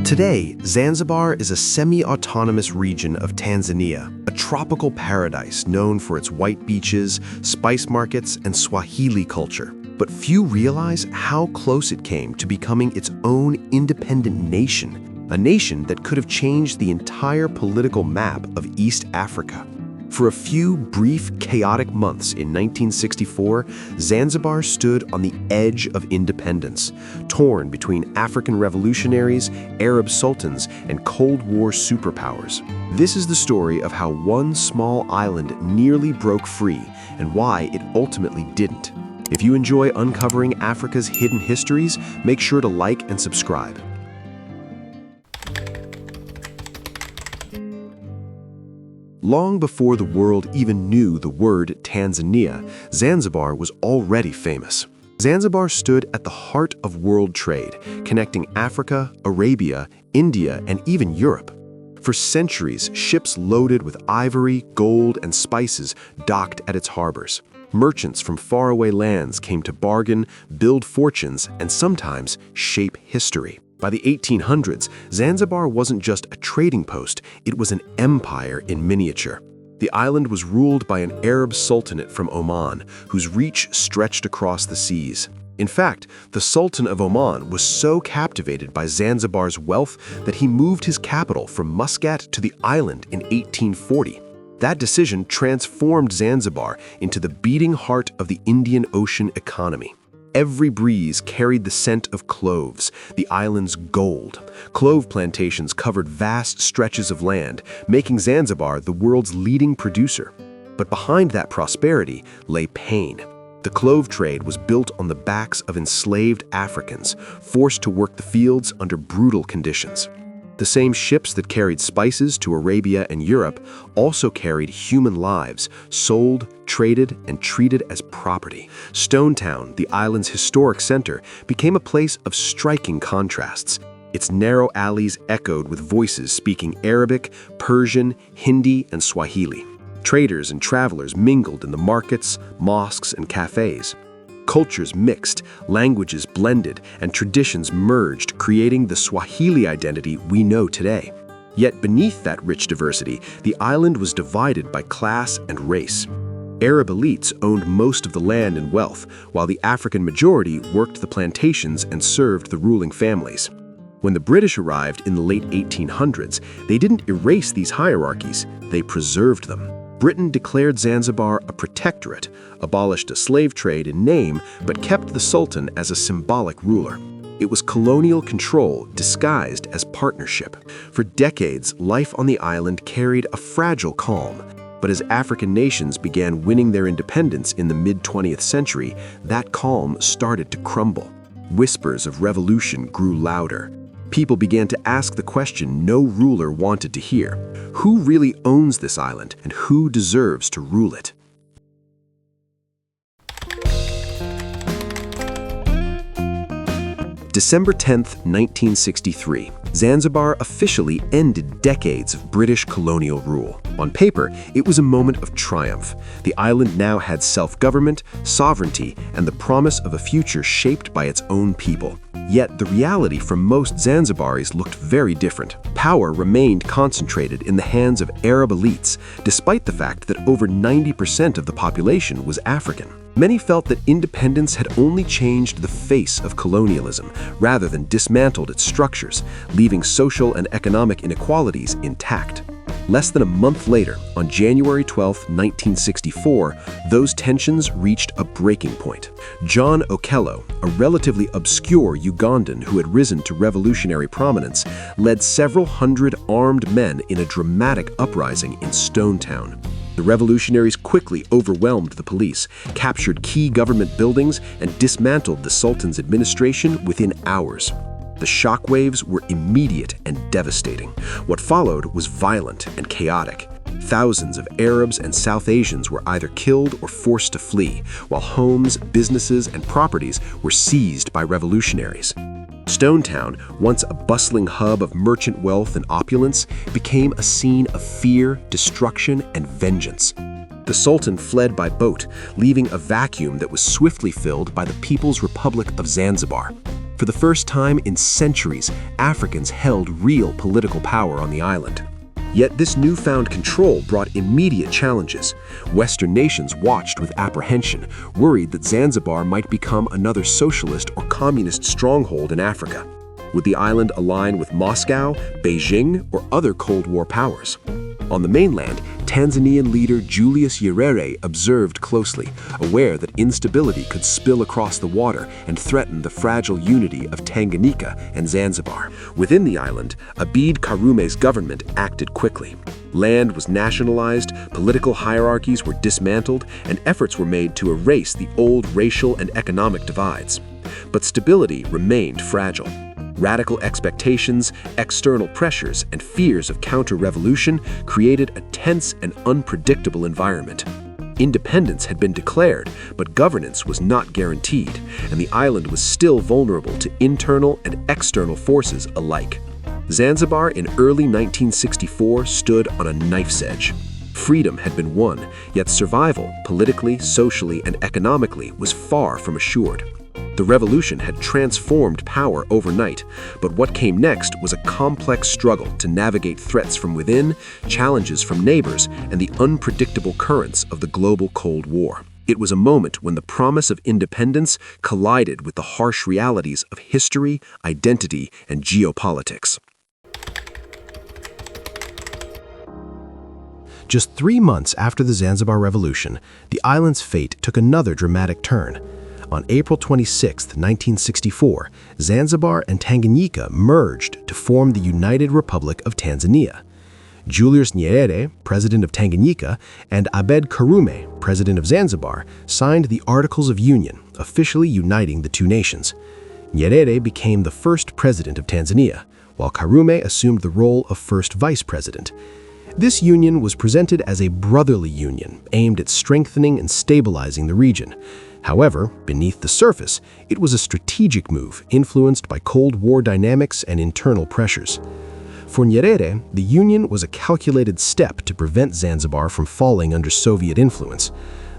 Today, Zanzibar is a semi-autonomous region of Tanzania, a tropical paradise known for its white beaches, spice markets, and Swahili culture. But few realize how close it came to becoming its own independent nation, a nation that could have changed the entire political map of East Africa. For a few brief, chaotic months in 1964, Zanzibar stood on the edge of independence, torn between African revolutionaries, Arab sultans, and Cold War superpowers. This is the story of how one small island nearly broke free and why it ultimately didn't. If you enjoy uncovering Africa's hidden histories, make sure to like and subscribe. Long before the world even knew the word Tanzania, Zanzibar was already famous. Zanzibar stood at the heart of world trade, connecting Africa, Arabia, India, and even Europe. For centuries, ships loaded with ivory, gold, and spices docked at its harbors. Merchants from faraway lands came to bargain, build fortunes, and sometimes shape history. By the 1800s, Zanzibar wasn't just a trading post, it was an empire in miniature. The island was ruled by an Arab sultanate from Oman, whose reach stretched across the seas. In fact, the Sultan of Oman was so captivated by Zanzibar's wealth that he moved his capital from Muscat to the island in 1840. That decision transformed Zanzibar into the beating heart of the Indian Ocean economy. Every breeze carried the scent of cloves, the island's gold. Clove plantations covered vast stretches of land, making Zanzibar the world's leading producer. But behind that prosperity lay pain. The clove trade was built on the backs of enslaved Africans, forced to work the fields under brutal conditions. The same ships that carried spices to Arabia and Europe also carried human lives, sold, traded, and treated as property. Stone Town, the island's historic center, became a place of striking contrasts. Its narrow alleys echoed with voices speaking Arabic, Persian, Hindi, and Swahili. Traders and travelers mingled in the markets, mosques, and cafes. Cultures mixed, languages blended, and traditions merged, creating the Swahili identity we know today. Yet beneath that rich diversity, the island was divided by class and race. Arab elites owned most of the land and wealth, while the African majority worked the plantations and served the ruling families. When the British arrived in the late 1800s, they didn't erase these hierarchies, they preserved them. Britain declared Zanzibar a protectorate, abolished a slave trade in name, but kept the Sultan as a symbolic ruler. It was colonial control disguised as partnership. For decades, life on the island carried a fragile calm. But as African nations began winning their independence in the mid-20th century, that calm started to crumble. Whispers of revolution grew louder. People began to ask the question no ruler wanted to hear. Who really owns this island, and who deserves to rule it? December 10th, 1963. Zanzibar officially ended decades of British colonial rule. On paper, it was a moment of triumph. The island now had self-government, sovereignty, and the promise of a future shaped by its own people. Yet the reality for most Zanzibaris looked very different. Power remained concentrated in the hands of Arab elites, despite the fact that over 90% of the population was African. Many felt that independence had only changed the face of colonialism, rather than dismantled its structures, leaving social and economic inequalities intact. Less than a month later, on January 12, 1964, those tensions reached a breaking point. John Okello, a relatively obscure Ugandan who had risen to revolutionary prominence, led several hundred armed men in a dramatic uprising in Stone Town. The revolutionaries quickly overwhelmed the police, captured key government buildings, and dismantled the Sultan's administration within hours. The shockwaves were immediate and devastating. What followed was violent and chaotic. Thousands of Arabs and South Asians were either killed or forced to flee, while homes, businesses, and properties were seized by revolutionaries. Stone Town, once a bustling hub of merchant wealth and opulence, became a scene of fear, destruction, and vengeance. The Sultan fled by boat, leaving a vacuum that was swiftly filled by the People's Republic of Zanzibar. For For the first time in centuries, Africans held real political power on the island. Yet this newfound control brought immediate challenges. Western nations watched with apprehension, worried that Zanzibar might become another socialist or communist stronghold in Africa. Would the island align with Moscow, Beijing, or other Cold War powers? On the mainland, Tanzanian leader Julius Nyerere observed closely, aware that instability could spill across the water and threaten the fragile unity of Tanganyika and Zanzibar. Within the island, Abeid Karume's government acted quickly. Land was nationalized, political hierarchies were dismantled, and efforts were made to erase the old racial and economic divides. But stability remained fragile. Radical expectations, external pressures, and fears of counter-revolution created a tense and unpredictable environment. Independence had been declared, but governance was not guaranteed, and the island was still vulnerable to internal and external forces alike. Zanzibar in early 1964 stood on a knife's edge. Freedom had been won, yet survival, politically, socially, and economically, was far from assured. The revolution had transformed power overnight, but what came next was a complex struggle to navigate threats from within, challenges from neighbors, and the unpredictable currents of the global Cold War. It was a moment when the promise of independence collided with the harsh realities of history, identity, and geopolitics. Just 3 months after the Zanzibar Revolution, the island's fate took another dramatic turn. On April 26, 1964, Zanzibar and Tanganyika merged to form the United Republic of Tanzania. Julius Nyerere, president of Tanganyika, and Abeid Karume, president of Zanzibar, signed the Articles of Union, officially uniting the two nations. Nyerere became the first president of Tanzania, while Karume assumed the role of first vice president. This union was presented as a brotherly union aimed at strengthening and stabilizing the region. However, beneath the surface, it was a strategic move influenced by Cold War dynamics and internal pressures. For Nyerere, the union was a calculated step to prevent Zanzibar from falling under Soviet influence.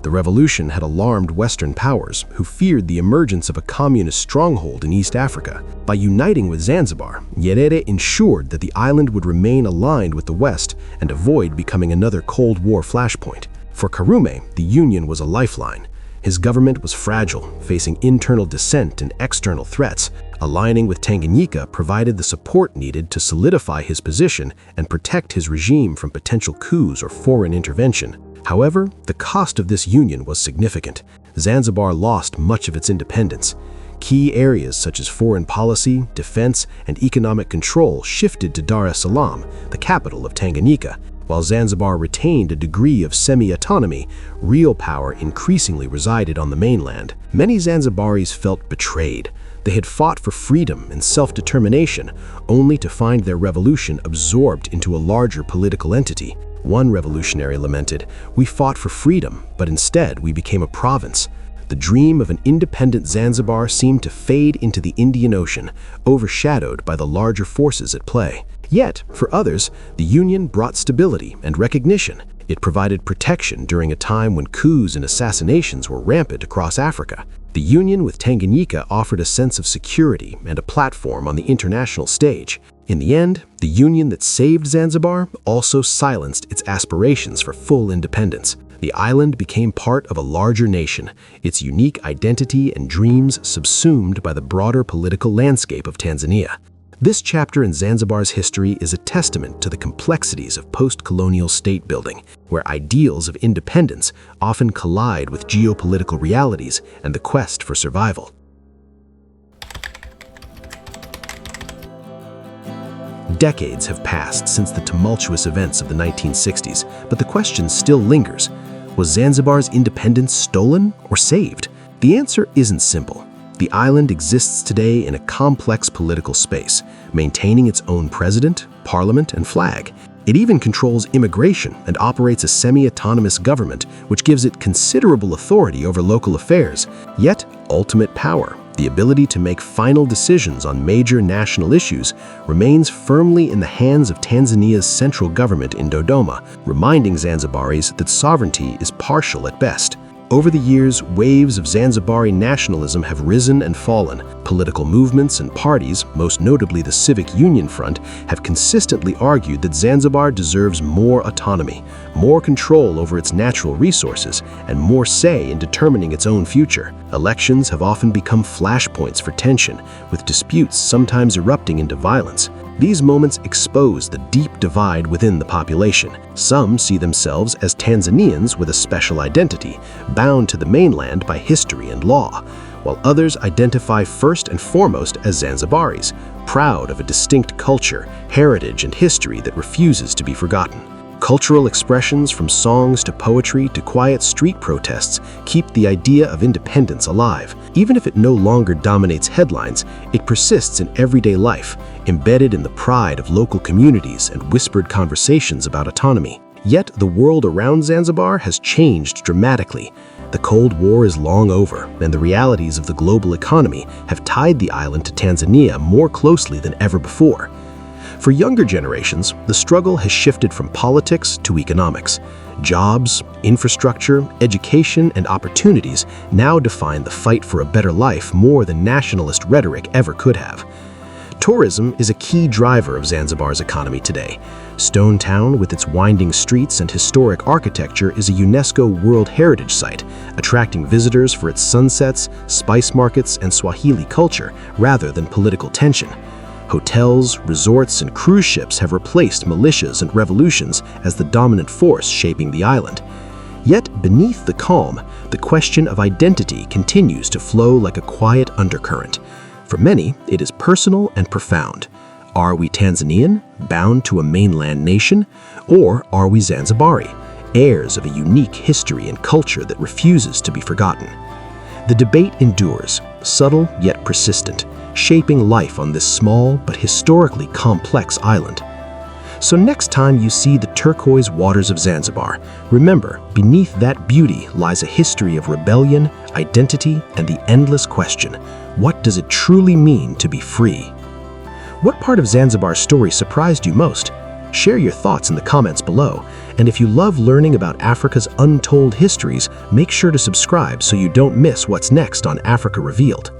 The revolution had alarmed Western powers, who feared the emergence of a communist stronghold in East Africa. By uniting with Zanzibar, Nyerere ensured that the island would remain aligned with the West and avoid becoming another Cold War flashpoint. For Karume, the union was a lifeline. His government was fragile, facing internal dissent and external threats. Aligning with Tanganyika provided the support needed to solidify his position and protect his regime from potential coups or foreign intervention. However, the cost of this union was significant. Zanzibar lost much of its independence. Key areas such as foreign policy, defense, and economic control shifted to Dar es Salaam, the capital of Tanganyika. While Zanzibar retained a degree of semi-autonomy, real power increasingly resided on the mainland. Many Zanzibaris felt betrayed. They had fought for freedom and self-determination, only to find their revolution absorbed into a larger political entity. One revolutionary lamented, "We fought for freedom, but instead we became a province." The dream of an independent Zanzibar seemed to fade into the Indian Ocean, overshadowed by the larger forces at play. Yet, for others, the union brought stability and recognition. It provided protection during a time when coups and assassinations were rampant across Africa. The union with Tanganyika offered a sense of security and a platform on the international stage. In the end, the union that saved Zanzibar also silenced its aspirations for full independence. The island became part of a larger nation, its unique identity and dreams subsumed by the broader political landscape of Tanzania. This chapter in Zanzibar's history is a testament to the complexities of post-colonial state building, where ideals of independence often collide with geopolitical realities and the quest for survival. Decades have passed since the tumultuous events of the 1960s, but the question still lingers. Was Zanzibar's independence stolen or saved? The answer isn't simple. The island exists today in a complex political space, maintaining its own president, parliament, and flag. It even controls immigration and operates a semi-autonomous government, which gives it considerable authority over local affairs. Yet, ultimate power, the ability to make final decisions on major national issues, remains firmly in the hands of Tanzania's central government in Dodoma, reminding Zanzibaris that sovereignty is partial at best. Over the years, waves of Zanzibari nationalism have risen and fallen. Political movements and parties, most notably the Civic Union Front, have consistently argued that Zanzibar deserves more autonomy, more control over its natural resources, and more say in determining its own future. Elections have often become flashpoints for tension, with disputes sometimes erupting into violence. These moments expose the deep divide within the population. Some see themselves as Tanzanians with a special identity, bound to the mainland by history and law, while others identify first and foremost as Zanzibaris, proud of a distinct culture, heritage, and history that refuses to be forgotten. Cultural expressions from songs to poetry to quiet street protests keep the idea of independence alive. Even if it no longer dominates headlines, it persists in everyday life, embedded in the pride of local communities and whispered conversations about autonomy. Yet the world around Zanzibar has changed dramatically. The Cold War is long over, and the realities of the global economy have tied the island to Tanzania more closely than ever before. For younger generations, the struggle has shifted from politics to economics. Jobs, infrastructure, education, and opportunities now define the fight for a better life more than nationalist rhetoric ever could have. Tourism is a key driver of Zanzibar's economy today. Stone Town, with its winding streets and historic architecture, is a UNESCO World Heritage Site, attracting visitors for its sunsets, spice markets, and Swahili culture, rather than political tension. Hotels, resorts, and cruise ships have replaced militias and revolutions as the dominant force shaping the island. Yet, beneath the calm, the question of identity continues to flow like a quiet undercurrent. For many, it is personal and profound. Are we Tanzanian, bound to a mainland nation, or are we Zanzibari, heirs of a unique history and culture that refuses to be forgotten? The debate endures, subtle yet persistent, shaping life on this small but historically complex island. So next time you see the turquoise waters of Zanzibar, remember, beneath that beauty lies a history of rebellion, identity, and the endless question, what does it truly mean to be free? What part of Zanzibar's story surprised you most? Share your thoughts in the comments below, and if you love learning about Africa's untold histories, make sure to subscribe so you don't miss what's next on Africa Revealed.